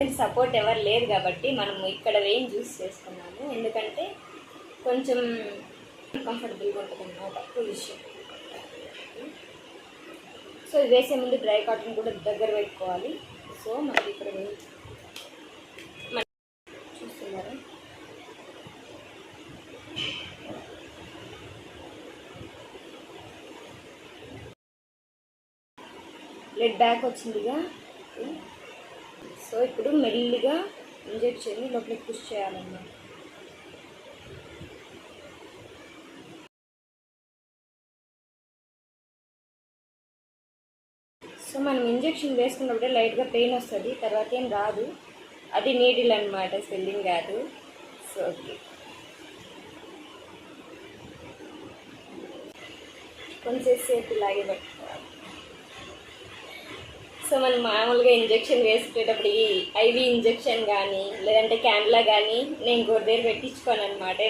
Support ఎవరు లేదు కాబట్టి మనము ఇక్కడ వెయిన్ చూస్ చేసుకున్నాము, ఎందుకంటే కొంచెం కంఫర్టబుల్గా ఉంటుంది అన్నమాట పొజిషన్. సో ఇది వేసే ముందు డ్రై కాటన్ కూడా దగ్గర పెట్టుకోవాలి. సో మనకి ఇక్కడ చూస్తున్నారా లెడ్ బ్యాక్ వచ్చిందిగా. సో ఇప్పుడు మెల్లిగా ఇంజెక్షన్ లోపలికి పుష్ చేయాలన్నమాట. సో మనం ఇంజెక్షన్ వేసుకున్నప్పుడే లైట్గా పెయిన్ వస్తుంది, తర్వాత ఏం రాదు. అది నీడిల్ అనమాట, స్వెల్లింగ్ కాదు. సో ఓకే, కొంచెం సేపు ఇలాగే పెట్టుకోవాలి. సో మనం మామూలుగా ఇంజెక్షన్ వేసుకునేటప్పుడు ఈ ఐవి ఇంజెక్షన్ కానీ లేదంటే క్యాన్లా కానీ నేను ఇంకోటి దగ్గర పెట్టించుకోను అనమాట.